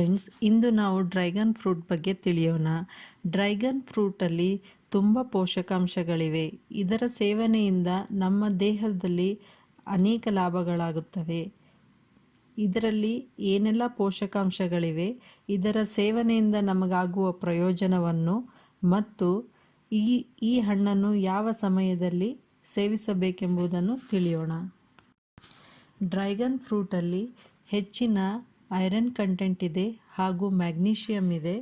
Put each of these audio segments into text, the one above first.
Friends, ಇಂದು ನಾವು dragon fruit ಬಗ್ಗೆ ತಿಳಿಯೋಣ. ಡ್ರ್ಯಾಗನ್ ಫ್ರೂಟಲ್ಲಿ ತುಂಬ ಪೋಷಕಾಂಶಗಳಿವೆ. ಇದರ ಸೇವನೆಯಿಂದ ನಮ್ಮ ದೇಹದಲ್ಲಿ ಅನೇಕ ಲಾಭಗಳಾಗುತ್ತವೆ. ಇದರಲ್ಲಿ ಏನೆಲ್ಲ ಪೋಷಕಾಂಶಗಳಿವೆ, ಇದರ ಸೇವನೆಯಿಂದ ನಮಗಾಗುವ ಪ್ರಯೋಜನವನ್ನು ಮತ್ತು ಈ ಹಣ್ಣನ್ನು ಯಾವ ಸಮಯದಲ್ಲಿ ಸೇವಿಸಬೇಕೆಂಬುದನ್ನು ತಿಳಿಯೋಣ. ಡ್ರ್ಯಾಗನ್ ಫ್ರೂಟಲ್ಲಿ ಹೆಚ್ಚಿನ ಐರನ್ ಕಂಟೆಂಟ್ ಇದೆ ಹಾಗೂ ಮ್ಯಾಗ್ನೀಷಿಯಂ ಇದೆ.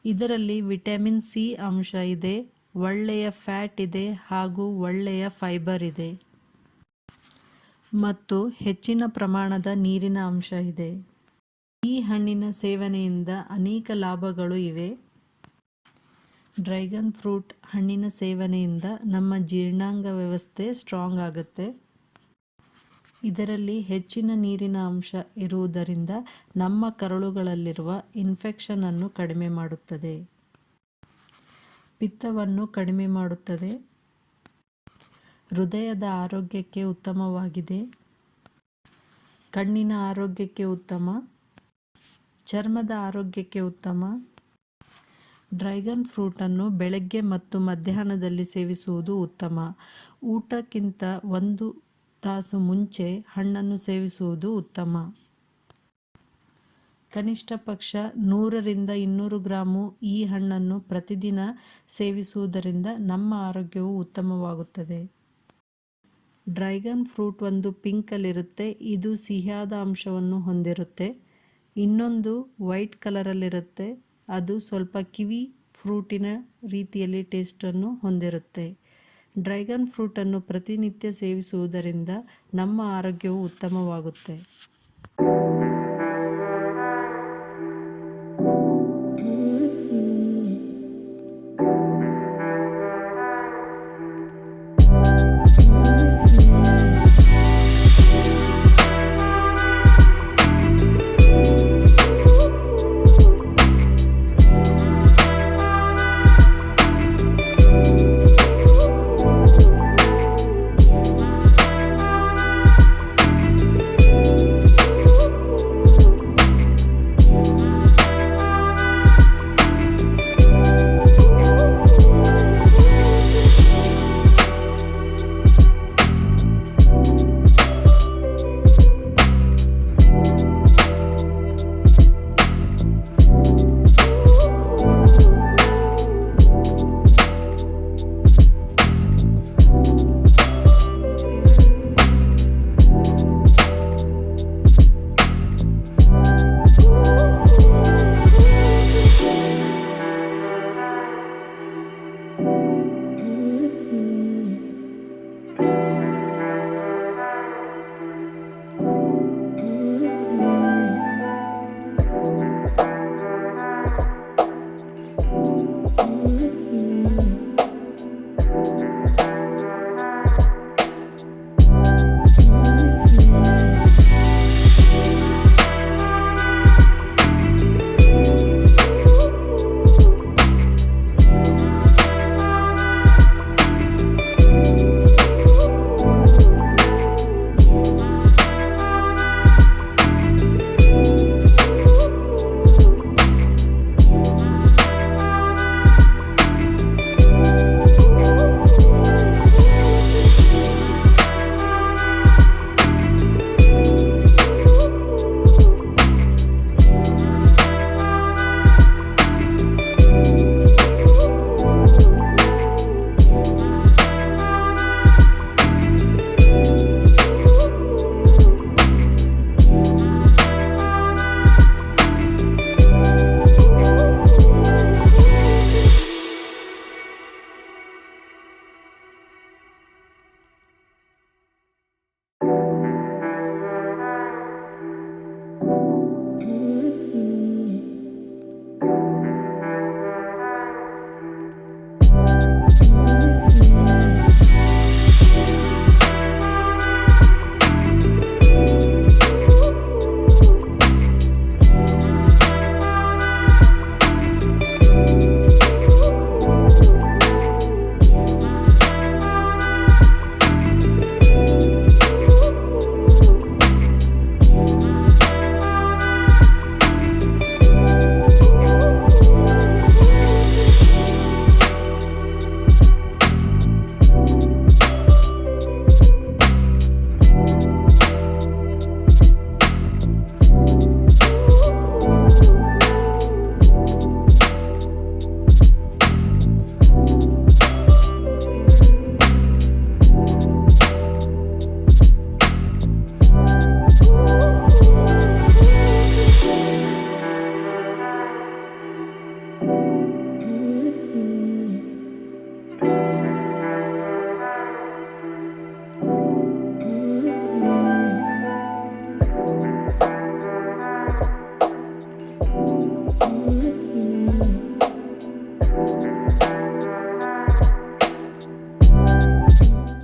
ಇದರಲ್ಲಿ ವಿಟಮಿನ್ ಸಿ ಅಂಶ ಇದೆ, ಒಳ್ಳೆಯ ಫ್ಯಾಟ್ ಇದೆ ಹಾಗೂ ಒಳ್ಳೆಯ ಫೈಬರ್ ಇದೆ ಮತ್ತು ಹೆಚ್ಚಿನ ಪ್ರಮಾಣದ ನೀರಿನ ಅಂಶ ಇದೆ. ಈ ಹಣ್ಣಿನ ಸೇವನೆಯಿಂದ ಅನೇಕ ಲಾಭಗಳು ಇವೆ. ಡ್ರ್ಯಾಗನ್ ಫ್ರೂಟ್ ಹಣ್ಣಿನ ಸೇವನೆಯಿಂದ ನಮ್ಮ ಜೀರ್ಣಾಂಗ ವ್ಯವಸ್ಥೆ ಸ್ಟ್ರಾಂಗ್ ಆಗುತ್ತೆ. ಇದರಲ್ಲಿ ಹೆಚ್ಚಿನ ನೀರಿನ ಅಂಶ ಇರುವುದರಿಂದ ನಮ್ಮ ಕರುಳುಗಳಲ್ಲಿರುವ ಇನ್ಫೆಕ್ಷನ್ ಅನ್ನು ಕಡಿಮೆ ಮಾಡುತ್ತದೆ, ಪಿತ್ತವನ್ನು ಕಡಿಮೆ ಮಾಡುತ್ತದೆ, ಹೃದಯದ ಆರೋಗ್ಯಕ್ಕೆ ಉತ್ತಮವಾಗಿದೆ, ಕಣ್ಣಿನ ಆರೋಗ್ಯಕ್ಕೆ ಉತ್ತಮ, ಚರ್ಮದ ಆರೋಗ್ಯಕ್ಕೆ ಉತ್ತಮ. ಡ್ರ್ಯಾಗನ್ ಫ್ರೂಟನ್ನು ಬೆಳಗ್ಗೆ ಮತ್ತು ಮಧ್ಯಾಹ್ನದಲ್ಲಿ ಸೇವಿಸುವುದು ಉತ್ತಮ. ಊಟಕ್ಕಿಂತ 1 ತಾಸು ಮುಂಚೆ ಹಣ್ಣನ್ನು ಸೇವಿಸುವುದು ಉತ್ತಮ. ಕನಿಷ್ಠ ಪಕ್ಷ 100 ರಿಂದ 200 ಗ್ರಾಮು ಈ ಹಣ್ಣನ್ನು ಪ್ರತಿದಿನ ಸೇವಿಸುವುದರಿಂದ ನಮ್ಮ ಆರೋಗ್ಯವು ಉತ್ತಮವಾಗುತ್ತದೆ. ಡ್ರ್ಯಾಗನ್ ಫ್ರೂಟ್ ಒಂದು ಪಿಂಕಲ್ಲಿರುತ್ತೆ. ಇದು ಸಿಹಿಯಾದ ಅಂಶವನ್ನು ಹೊಂದಿರುತ್ತೆ. ಇನ್ನೊಂದು ವೈಟ್ ಕಲರಲ್ಲಿರುತ್ತೆ. ಅದು ಸ್ವಲ್ಪ ಕಿವಿ ಫ್ರೂಟಿನ ರೀತಿಯಲ್ಲಿ ಟೇಸ್ಟನ್ನು ಹೊಂದಿರುತ್ತೆ. ಡ್ರ್ಯಾಗನ್ ಫ್ರೂಟನ್ನು ಪ್ರತಿನಿತ್ಯ ಸೇವಿಸುವುದರಿಂದ ನಮ್ಮ ಆರೋಗ್ಯವು ಉತ್ತಮವಾಗುತ್ತೆ.